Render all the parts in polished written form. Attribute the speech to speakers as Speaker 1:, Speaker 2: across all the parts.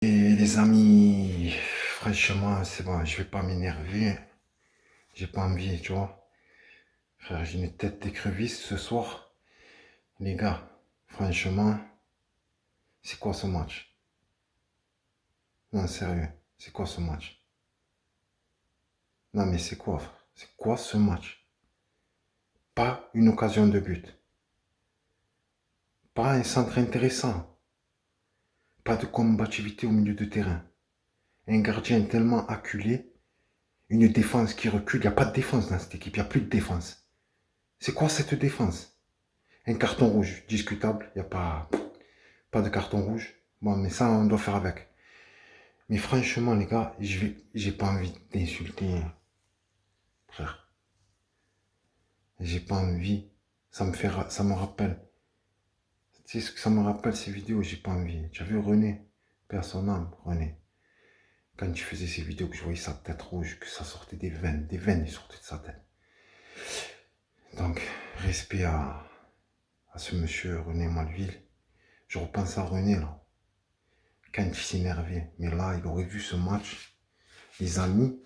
Speaker 1: Et les amis, franchement, c'est bon, je vais pas m'énerver. J'ai pas envie, tu vois. Frère, j'ai une tête d'écrevisse ce soir. Les gars, franchement, c'est quoi ce match? Non, sérieux, c'est quoi ce match? Non, mais c'est quoi, frère? C'est quoi ce match? Pas une occasion de but. Pas un centre intéressant. Pas de combativité au milieu de terrain. Un gardien tellement acculé. Une défense qui recule. Il n'y a pas de défense dans cette équipe. Il n'y a plus de défense. C'est quoi cette défense? Un carton rouge, discutable. Il n'y a pas de carton rouge. Bon, mais ça, on doit faire avec. Mais franchement, les gars, j'ai pas envie d'insulter, frère. J'ai pas envie. Ça me rappelle. Tu sais ce que ça me rappelle, ces vidéos? J'ai pas envie. Tu as vu René? Père son âme, René. Quand tu faisais ces vidéos, que je voyais sa tête rouge, que ça sortait des veines qui sortaient de sa tête. Donc, respect à ce monsieur René Malville. Je repense à René, là. Quand il s'énervait. Mais là, il aurait vu ce match. Les amis.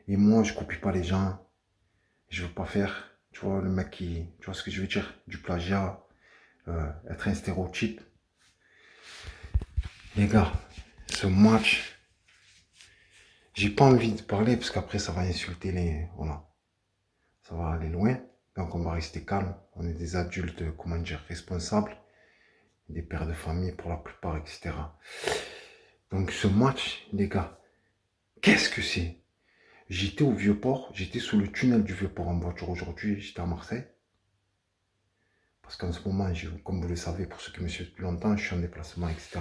Speaker 1: Et moi, je copie pas les gens. Je veux pas faire, tu vois, le mec qui, tu vois ce que je veux dire, du plagiat, être un stéréotype. Les gars, ce match, j'ai pas envie de parler parce qu'après ça va insulter les, voilà, ça va aller loin. Donc on va rester calme. On est des adultes, comment dire, responsables, des pères de famille pour la plupart, etc. Donc ce match, les gars, qu'est-ce que c'est? J'étais au Vieux-Port, j'étais sous le tunnel du Vieux-Port en voiture aujourd'hui, j'étais à Marseille. Parce qu'en ce moment, comme vous le savez, pour ceux qui me suivent depuis longtemps, je suis en déplacement, etc.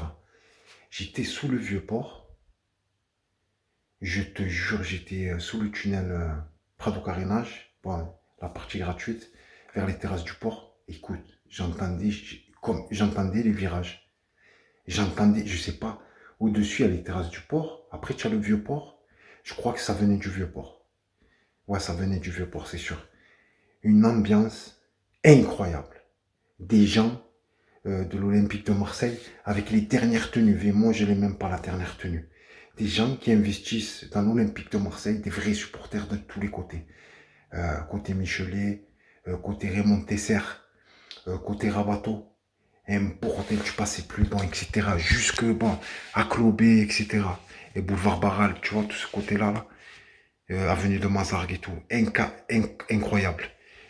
Speaker 1: J'étais sous le Vieux-Port. Je te jure, j'étais sous le tunnel Prado Carénage, bon, la partie gratuite, vers les terrasses du port. Écoute, j'entendais les virages. J'entendais, je sais pas, au-dessus, il y a les terrasses du port. Après, tu as le Vieux-Port. Je crois que ça venait du Vieux-Port. Ouais, ça venait du Vieux-Port, c'est sûr. Une ambiance incroyable. Des gens de l'Olympique de Marseille avec les dernières tenues. Et moi, je n'ai même pas la dernière tenue. Des gens qui investissent dans l'Olympique de Marseille, des vrais supporters de tous les côtés. Côté Michelet, côté Raymond Tesser, côté Rabato. Un bordel, tu passais plus, bon, etc. Jusque, bon, à Clobé, etc. Et Boulevard Barral, tu vois, tout ce côté-là, là. Avenue de Mazargues et tout. Incroyable.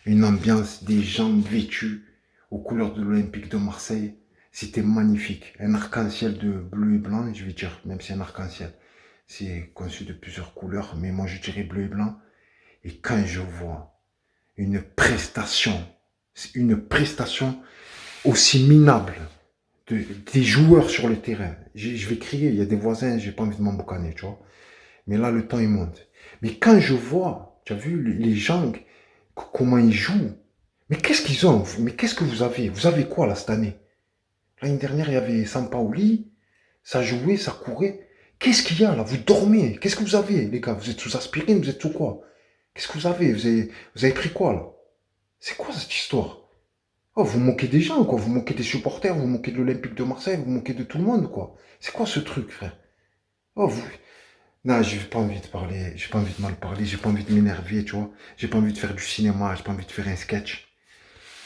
Speaker 1: Une ambiance, des gens vêtus aux couleurs de l'Olympique de Marseille. C'était magnifique. Un arc-en-ciel de bleu et blanc, je vais dire, même si c'est un arc-en-ciel. C'est conçu de plusieurs couleurs, mais moi je dirais bleu et blanc. Et quand je vois une prestation aussi minable des joueurs sur le terrain, je vais crier, il y a des voisins, j'ai pas envie de m'emboucaner, tu vois. Mais là, le temps, il monte. Mais quand je vois, tu as vu les gens, comment ils jouent, mais qu'est-ce qu'ils ont? Mais qu'est-ce que vous avez? Vous avez quoi là cette année? L'année dernière, il y avait Sampaoli, ça jouait, ça courait. Qu'est-ce qu'il y a là? Vous dormez. Qu'est-ce que vous avez, les gars? Vous êtes sous aspirine, vous êtes sous quoi? Qu'est-ce que vous avez pris quoi là? C'est quoi cette histoire? Oh, vous moquez des gens, quoi. Vous moquez des supporters, vous moquez de l'Olympique de Marseille, vous moquez de tout le monde, quoi. C'est quoi ce truc, frère? Oh, vous, non, j'ai pas envie de parler, j'ai pas envie de mal parler, j'ai pas envie de m'énerver, tu vois. J'ai pas envie de faire du cinéma, j'ai pas envie de faire un sketch.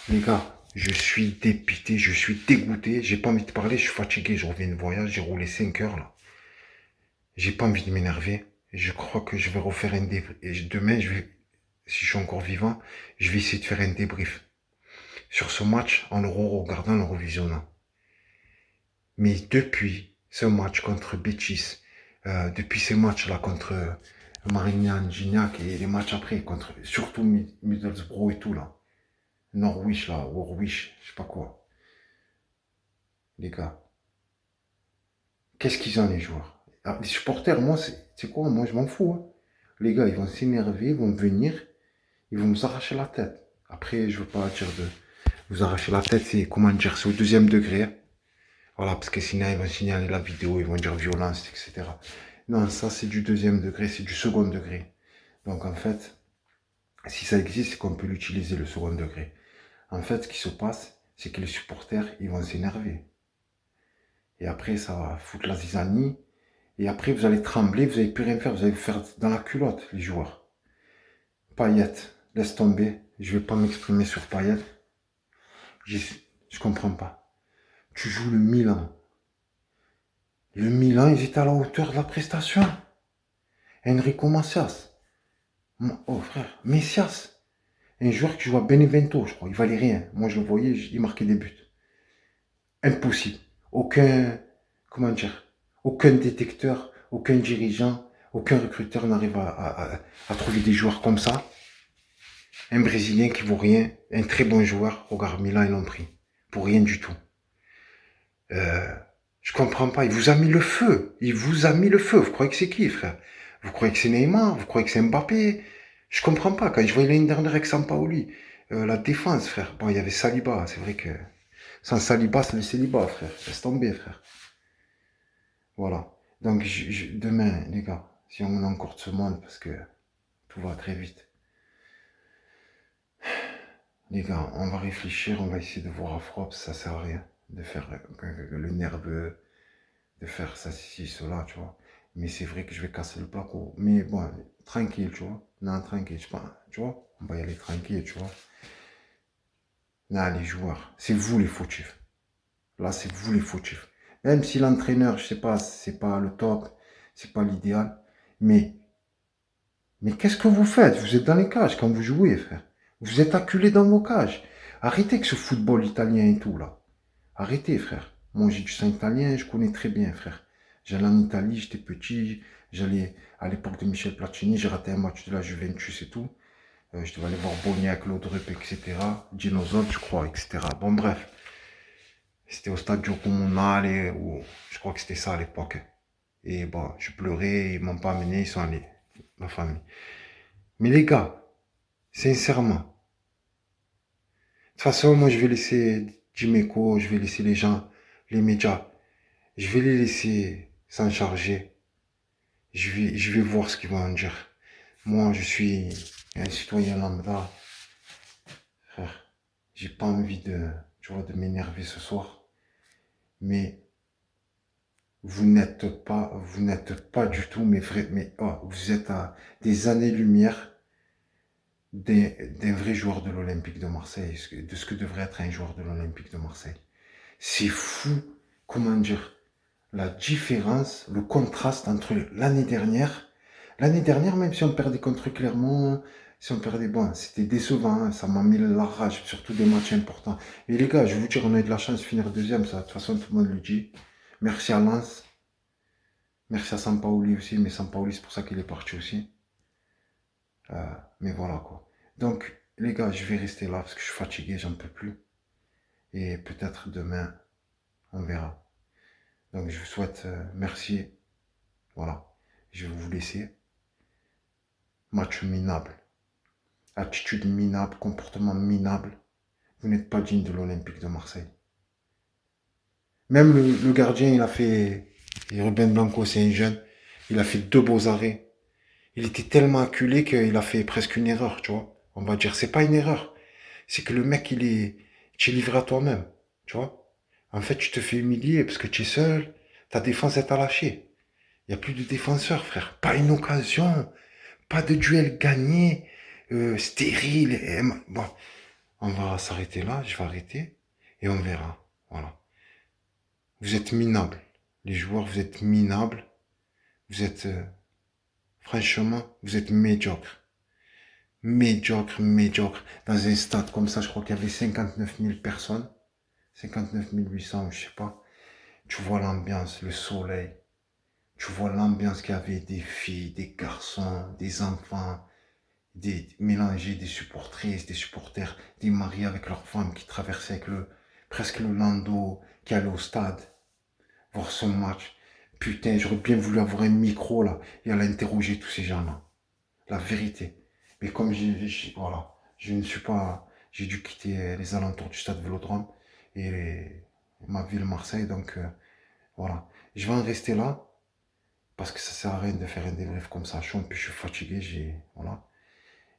Speaker 1: Les gars, je suis dépité, je suis dégoûté, j'ai pas envie de parler, je suis fatigué, je reviens de voyage, j'ai roulé 5 heures là. J'ai pas envie de m'énerver. Je crois que je vais refaire un débrief. Et demain, si je suis encore vivant, je vais essayer de faire un débrief sur ce match en le regardant, en le revisionnant. Mais depuis ce match contre Betis, depuis ces matchs-là contre Marignan, Gignac et les matchs après, contre surtout Middlesbrough et tout là, Norwich là, Warwick, je sais pas quoi, les gars, qu'est-ce qu'ils ont les joueurs? Ah, les supporters, moi, c'est quoi? Moi, je m'en fous. Hein. Les gars, ils vont s'énerver, ils vont venir, ils vont nous arracher la tête. Après, je veux pas dire de vous arracher la tête, c'est comment dire, c'est au deuxième degré. Hein. Voilà, parce que sinon, ils vont signaler la vidéo, ils vont dire violence, etc. Non, ça, c'est du deuxième degré, c'est du second degré. Donc, en fait, si ça existe, c'est qu'on peut l'utiliser, le second degré. En fait, ce qui se passe, c'est que les supporters, ils vont s'énerver. Et après, ça va foutre la zizanie. Et après, vous allez trembler, vous n'allez plus rien faire. Vous allez vous faire dans la culotte, les joueurs. Payet, laisse tomber. Je vais pas m'exprimer sur Payet. Je comprends pas. Tu joues le Milan. Le Milan, ils étaient à la hauteur de la prestation. Enrico Macias. Oh frère, Messias. Un joueur qui joue à Benevento, je crois. Il valait rien. Moi, je le voyais, il marquait des buts. Impossible. Aucun, comment dire, aucun détecteur, aucun dirigeant, aucun recruteur n'arrive à trouver des joueurs comme ça. Un Brésilien qui vaut rien, un très bon joueur. Regarde, Milan, ils l'ont pris. Pour rien du tout. Je comprends pas. Il vous a mis le feu. Il vous a mis le feu. Vous croyez que c'est qui, frère? Vous croyez que c'est Neymar? Vous croyez que c'est Mbappé? Je comprends pas. Quand je voyais l'année dernière avec Sampaoli, la défense, frère. Bon, il y avait Saliba. C'est vrai que sans Saliba, c'est le célibat, frère. Laisse tomber, frère. Voilà. Donc, demain, les gars, si on a encore de ce monde, parce que tout va très vite. Les gars, on va réfléchir, on va essayer de voir à froid, ça sert à rien de faire le nerveux, de faire ça, ci, cela, tu vois. Mais c'est vrai que je vais casser le placo. Mais bon, tranquille, tu vois. Non, tranquille, je sais pas, tu vois. On va y aller tranquille, tu vois. Non, les joueurs, c'est vous les fautifs. Là, c'est vous les fautifs. Même si l'entraîneur, je sais pas, c'est pas le top, c'est pas l'idéal. Mais, mais qu'est-ce que vous faites? Vous êtes dans les cages quand vous jouez, frère. Vous êtes acculés dans vos cages. Arrêtez avec ce football italien et tout, là. Arrêtez, frère. Moi, j'ai du sang italien, je connais très bien, frère. J'allais en Italie, j'étais petit. J'allais à l'époque de Michel Platini, j'ai raté un match de la Juventus et tout. Je devais aller voir Boniek, Laudrup, etc. Dinosaure, je crois, etc. Bon, bref. C'était au Stadio Comunale, ou je crois que c'était ça à l'époque. Et bon, je pleurais, ils m'ont pas amené, ils sont allés, ma famille. Mais les gars, sincèrement, de toute façon, moi je vais laisser Jimeco, je vais laisser les gens, les médias, je vais les laisser s'en charger. Je vais voir ce qu'ils vont en dire. Moi, je suis un citoyen lambda. Frère, j'ai pas envie de, tu vois, de m'énerver ce soir. Mais vous n'êtes pas du tout, mais vrai, mais oh, vous êtes à des années-lumière d'un vrai joueur de l'Olympique de Marseille, de ce que devrait être un joueur de l'Olympique de Marseille. C'est fou, comment dire, la différence, le contraste entre l'année dernière, même si on perdait contre Clermont, si on perdait, bon, c'était décevant, hein, ça m'a mis la rage, surtout des matchs importants. Et les gars, je vais vous dire, on a eu de la chance de finir deuxième, ça, de toute façon, tout le monde le dit. Merci à Lens, merci à Sampaoli aussi, mais Sampaoli, c'est pour ça qu'il est parti aussi. Mais voilà, quoi. Donc, les gars, je vais rester là parce que je suis fatigué, j'en peux plus. Et peut-être demain, on verra. Donc, je vous souhaite merci. Voilà. Je vais vous laisser. Match minable. Attitude minable, comportement minable. Vous n'êtes pas digne de l'Olympique de Marseille. Même le gardien, il a fait... Et Ruben Blanco, c'est un jeune. Il a fait 2 beaux arrêts. Il était tellement acculé qu'il a fait presque une erreur, tu vois. On va dire, c'est pas une erreur. C'est que le mec, tu es livré à toi-même, tu vois. En fait, tu te fais humilier parce que tu es seul. Ta défense est à lâcher. Il n'y a plus de défenseur, frère. Pas une occasion. Pas de duel gagné. Stérile. Bon, on va s'arrêter là. Je vais arrêter. Et on verra. Voilà. Vous êtes minables. Les joueurs, vous êtes minables. Vous êtes... franchement, vous êtes médiocres. Médiocre. Dans un stade comme ça, je crois qu'il y avait 59 000 personnes. 59 800, je sais pas. Tu vois l'ambiance, le soleil. Tu vois l'ambiance qu'il y avait des filles, des garçons, des enfants, des mélangés, des supportrices, des supporters, des maris avec leurs femmes qui traversaient avec presque le landau, qui allaient au stade, voir ce match. Putain, j'aurais bien voulu avoir un micro là et aller interroger tous ces gens-là. La vérité. Mais comme voilà, je ne suis pas, j'ai dû quitter les alentours du stade Vélodrome et ma ville Marseille, donc voilà. Je vais en rester là parce que ça sert à rien de faire un débrief comme ça. Puis je suis fatigué, voilà.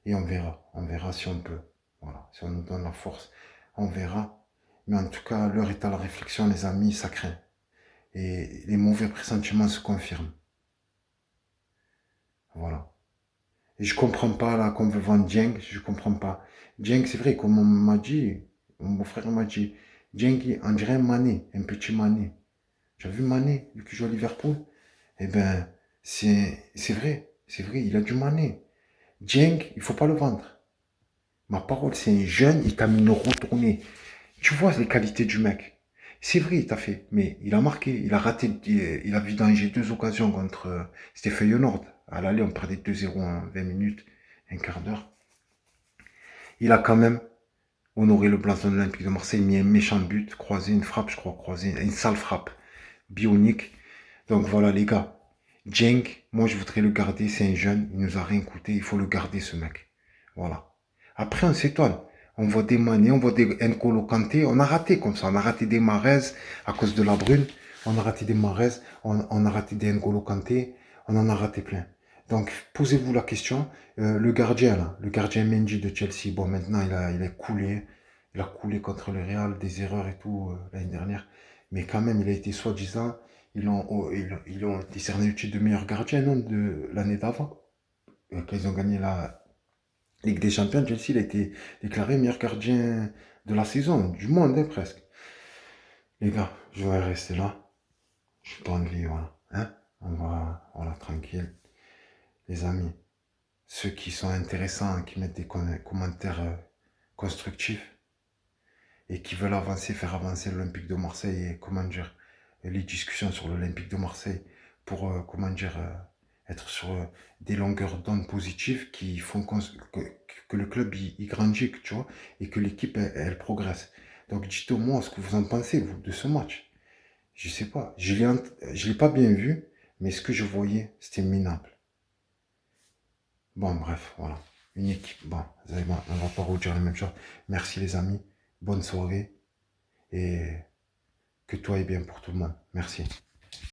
Speaker 1: Et on verra si on peut, voilà, si on nous donne la force, on verra. Mais en tout cas, l'heure est à la réflexion, les amis, ça craint. Et les mauvais pressentiments se confirment. Voilà. Et je comprends pas là qu'on veut vendre Dieng, je comprends pas. Dieng, c'est vrai, comme on m'a dit, mon frère m'a dit, Dieng, on dirait un Mané, un petit Mané. Tu as vu Mané, lui qui joue à Liverpool? Eh ben, c'est vrai, il a du Mané. Dieng, il faut pas le vendre. Ma parole, c'est un jeune, il t'a mis une retournée. Tu vois les qualités du mec. C'est vrai, il t'a fait, mais il a marqué, il a raté, il a vidangé deux occasions contre, c'était Feyenoord. À l'aller, on perdait 2-0 en 20 minutes, un quart d'heure. Il a quand même honoré le blason de l'Olympique de Marseille, mis un méchant but, croisé, une frappe, je crois, croisé, une sale frappe, bionique. Donc voilà, les gars. Dieng, moi je voudrais le garder, c'est un jeune, il nous a rien coûté, il faut le garder ce mec. Voilà. Après, on s'étonne. On voit des Mané, on voit des N'Golo Kanté, on a raté comme ça, on a raté des Mahrez à cause de la brune, on a raté des Mahrez, on a raté des N'Golo Kanté, on en a raté plein. Donc, posez-vous la question, le gardien là, le gardien Mendy de Chelsea, bon maintenant il a coulé contre le Real, des erreurs et tout l'année dernière, mais quand même il a été soi-disant, ils ont décerné le titre de meilleur gardien non, de l'année d'avant, quand ils ont gagné la Ligue des Champions. Chelsea il a été déclaré meilleur gardien de la saison, du monde hein, presque. Les gars, je vais rester là, je suis pas envie, voilà, hein, on va, voilà, tranquille, les amis. Ceux qui sont intéressants, qui mettent des commentaires constructifs et qui veulent avancer, faire avancer l'Olympique de Marseille et comment dire, les discussions sur l'Olympique de Marseille pour, comment dire, être sur des longueurs d'onde positives qui font que le club il grandit, tu vois, et que l'équipe elle progresse. Donc dites-moi ce que vous en pensez, vous, de ce match. Je sais pas, je l'ai pas bien vu, mais ce que je voyais, c'était minable. Bon, bref, voilà. Une équipe. Bon, on va pas redire la même chose. Merci les amis. Bonne soirée. Et que tout aille bien pour tout le monde. Merci.